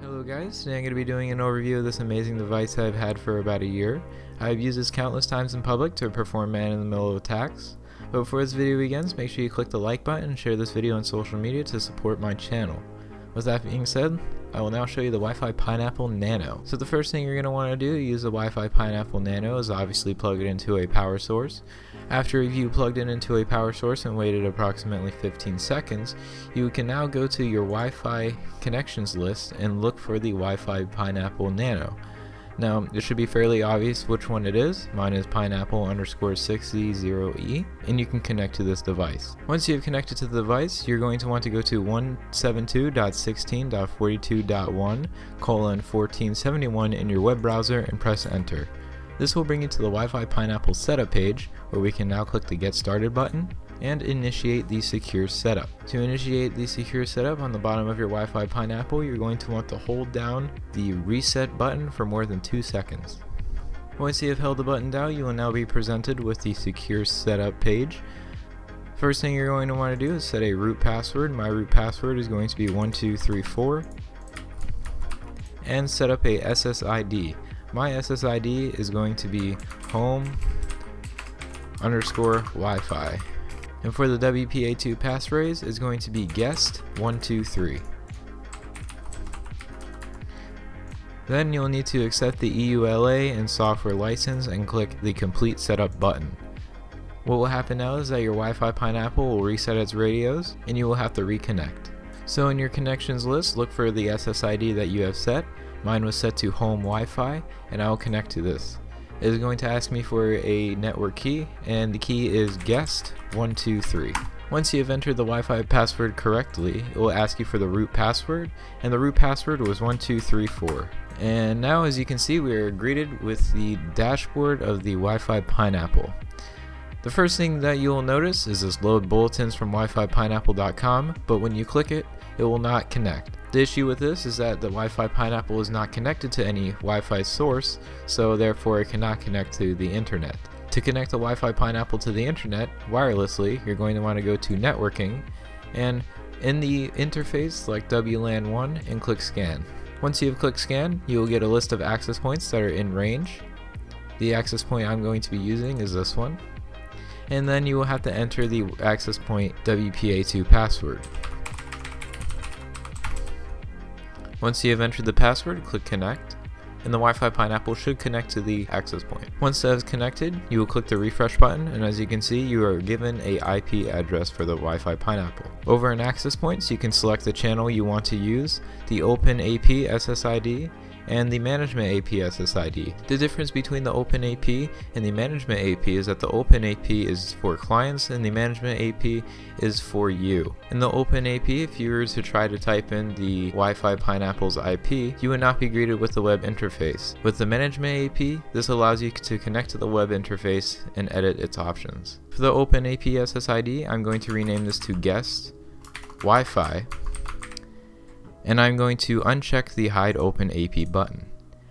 Hello guys, today I'm going to be doing an overview of this amazing device I've had for about a year. I've used this countless times in public to perform man-in-the-middle attacks. But before this video begins, make sure you click the like button and share this video on social media to support my channel. With that being said, I will now show you the Wi-Fi Pineapple Nano. So the first thing you're going to want to do to use the Wi-Fi Pineapple Nano is obviously plug it into a power source. After you plugged it into a power source and waited approximately 15 seconds, you can now go to your Wi-Fi connections list and look for the Wi-Fi Pineapple Nano. Now, it should be fairly obvious which one it is. Mine is pineapple_6Z0E, and you can connect to this device. Once you have connected to the device, you're going to want to go to 172.16.42.1:1471 in your web browser and press enter. This will bring you to the Wi-Fi Pineapple setup page, where we can now click the Get Started button and initiate the secure setup. To initiate the secure setup on the bottom of your Wi-Fi Pineapple, you're going to want to hold down the reset button for more than 2 seconds. Once you have held the button down, you will now be presented with the secure setup page. First thing you're going to want to do is set a root password. My root password is going to be 1234, and set up a SSID. My SSID is going to be home_Wi-Fi. And for the WPA2 passphrase is going to be guest123. Then you'll need to accept the EULA and software license and click the complete setup button. What will happen now is that your Wi-Fi Pineapple will reset its radios and you will have to reconnect. So in your connections list, look for the SSID that you have set. Mine was set to home Wi-Fi, and I will connect to this. It is going to ask me for a network key, and the key is guest123. Once you have entered the Wi-Fi password correctly, it will ask you for the root password, and the root password was 1234. And now, as you can see, we are greeted with the dashboard of the Wi-Fi Pineapple. The first thing that you will notice is this load bulletins from WiFiPineapple.com, but when you click it, it will not connect. The issue with this is that the Wi-Fi Pineapple is not connected to any Wi-Fi source, so therefore it cannot connect to the internet. To connect the Wi-Fi Pineapple to the internet wirelessly, you're going to want to go to networking, and in the interface select WLAN 1 and click scan. Once you have clicked scan, you will get a list of access points that are in range. The access point I'm going to be using is this one, and then you will have to enter the access point WPA2 password. Once you have entered the password, click connect, and the Wi-Fi Pineapple should connect to the access point. Once that is connected, you will click the refresh button, and as you can see, you are given a IP address for the Wi-Fi Pineapple. Over in access points, you can select the channel you want to use, the Open AP SSID, and the Management AP SSID. The difference between the Open AP and the Management AP is that the Open AP is for clients and the Management AP is for you. In the Open AP, if you were to try to type in the Wi-Fi Pineapple's IP, you would not be greeted with the web interface. With the Management AP, this allows you to connect to the web interface and edit its options. For the Open AP SSID, I'm going to rename this to Guest Wi-Fi, and I'm going to uncheck the Hide Open AP button,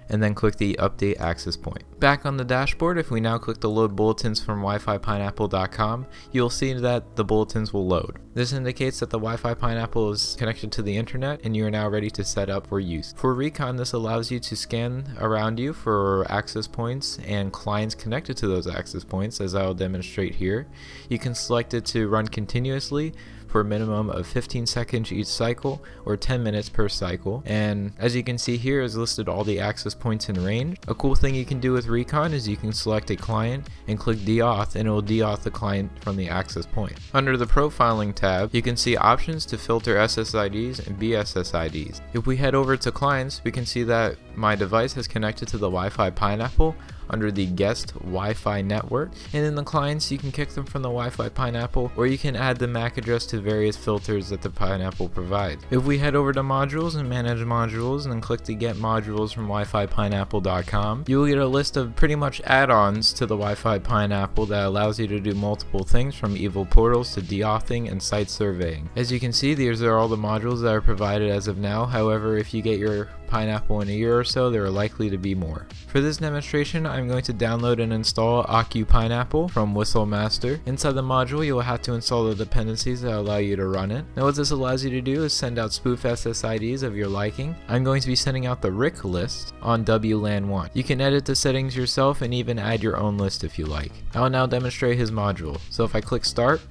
and then click the Update Access Point. Back on the dashboard, if we now click the Load Bulletins from WiFiPineapple.com, you'll see that the bulletins will load. This indicates that the Wi-Fi Pineapple is connected to the internet and you are now ready to set up for use. For Recon, this allows you to scan around you for access points and clients connected to those access points, as I will demonstrate here. You can select it to run continuously for a minimum of 15 seconds each cycle or 10 minutes per cycle, and as you can see here is listed all the access points in range. A cool thing you can do with Recon is you can select a client and click deauth, and it will deauth the client from the access point. Under the profiling tab, you can see options to filter SSIDs and BSSIDs. If we head over to clients, we can see that my device has connected to the Wi-Fi Pineapple under the guest Wi-Fi network, and in the clients you can kick them from the Wi-Fi Pineapple, or you can add the MAC address to various filters that the Pineapple provides. If we head over to modules and manage modules and then click the get modules from WiFiPineapple.com, you will get a list of pretty much add-ons to the Wi-Fi Pineapple that allows you to do multiple things from evil portals to deauthing and site surveying. As you can see, these are all the modules that are provided as of now. However, if you get your Pineapple in a year or so, there are likely to be more. For this demonstration, I'm going to download and install AccuPineapple from WhistleMaster. Inside the module, you will have to install the dependencies that allow you to run it. Now what this allows you to do is send out spoof SSIDs of your liking. I'm going to be sending out the RIC list on WLAN1. You can edit the settings yourself and even add your own list if you like. I will now demonstrate his module. So if I click start,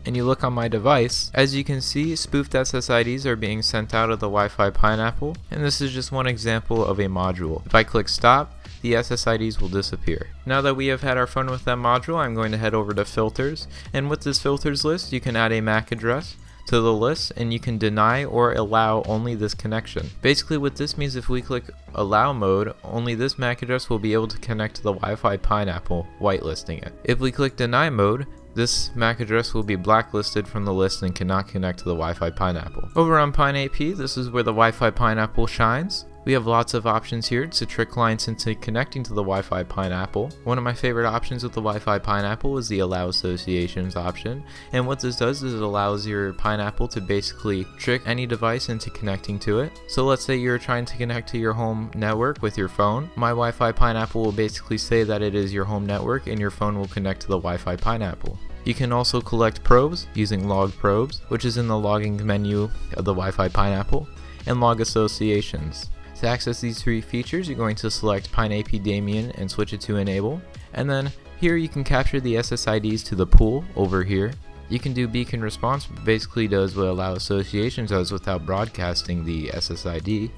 and you look on my device, as you can see, spoofed SSIDs are being sent out of the Wi-Fi Pineapple, and this is just one example of a module. If I click stop, the SSIDs will disappear. Now that we have had our fun with that module, I'm going to head over to filters, and with this filters list, you can add a MAC address to the list, and you can deny or allow only this connection. Basically what this means, if we click allow mode, only this MAC address will be able to connect to the Wi-Fi Pineapple, whitelisting it. If we click deny mode, this MAC address will be blacklisted from the list and cannot connect to the Wi-Fi Pineapple. Over on PineAP, this is where the Wi-Fi Pineapple shines. We have lots of options here to trick clients into connecting to the Wi-Fi Pineapple. One of my favorite options with the Wi-Fi Pineapple is the Allow Associations option, and what this does is it allows your Pineapple to basically trick any device into connecting to it. So let's say you're trying to connect to your home network with your phone. My Wi-Fi Pineapple will basically say that it is your home network, and your phone will connect to the Wi-Fi Pineapple. You can also collect probes using log probes, which is in the logging menu of the Wi-Fi Pineapple, and log associations. To access these three features, you're going to select PineAP Daemon and switch it to enable, and then here you can capture the SSIDs to the pool over here. You can do beacon response, basically does what Allow Associations does without broadcasting the SSID,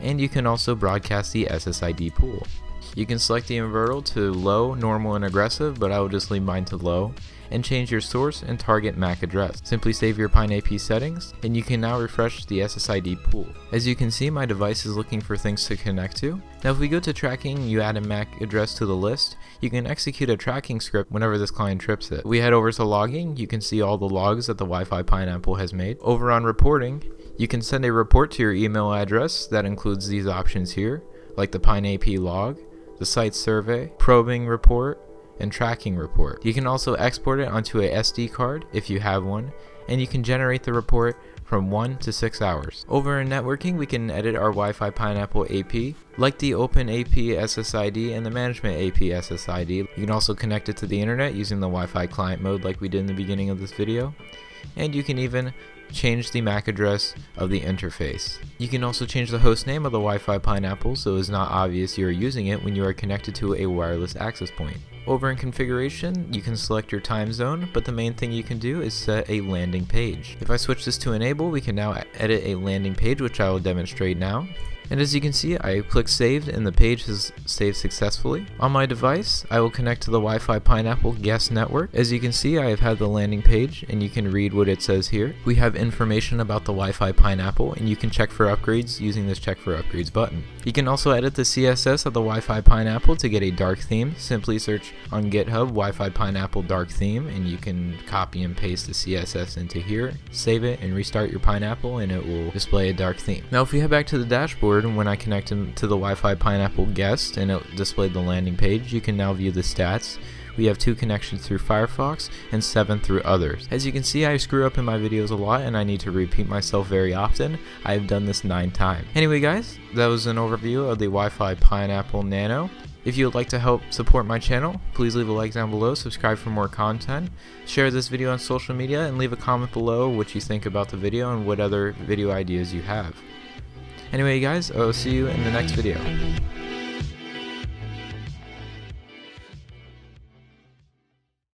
and you can also broadcast the SSID pool. You can select the inverter to low, normal, and aggressive, but I will just leave mine to low, and change your source and target MAC address. Simply save your PineAP settings, and you can now refresh the SSID pool. As you can see, my device is looking for things to connect to. Now if we go to tracking, you add a MAC address to the list, you can execute a tracking script whenever this client trips it. We head over to logging, you can see all the logs that the Wi-Fi Pineapple has made. Over on reporting, you can send a report to your email address that includes these options here, like the PineAP log, the site survey, probing report, and tracking report. You can also export it onto a SD card if you have one, and you can generate the report from 1 to 6 hours. Over in networking, we can edit our Wi-Fi Pineapple AP, like the Open AP SSID and the Management AP SSID. You can also connect it to the internet using the Wi-Fi client mode like we did in the beginning of this video, and you can even change the MAC address of the interface. You can also change the host name of the Wi-Fi Pineapple so it's not obvious you are using it when you are connected to a wireless access point. Over in configuration, you can select your time zone, but the main thing you can do is set a landing page. If I switch this to enable, we can now edit a landing page, which I will demonstrate now. And as you can see, I click saved and the page has saved successfully. On my device, I will connect to the Wi-Fi Pineapple guest network. As you can see, I have had the landing page and you can read what it says here. We have information about the Wi-Fi Pineapple and you can check for upgrades using this check for upgrades button. You can also edit the CSS of the Wi-Fi Pineapple to get a dark theme. Simply search on GitHub Wi-Fi Pineapple dark theme and you can copy and paste the CSS into here, save it and restart your Pineapple and it will display a dark theme. Now if we head back to the dashboard, when I connect to the Wi-Fi Pineapple guest and it displayed the landing page, you can now view the stats. We have 2 connections through Firefox and 7 through others. As you can see, I screw up in my videos a lot and I need to repeat myself very often. I have done this 9 times. Anyway guys, that was an overview of the Wi-Fi Pineapple Nano. If you would like to help support my channel, please leave a like down below, subscribe for more content, share this video on social media, and leave a comment below what you think about the video and what other video ideas you have. Anyway guys, I'll see you in the next video.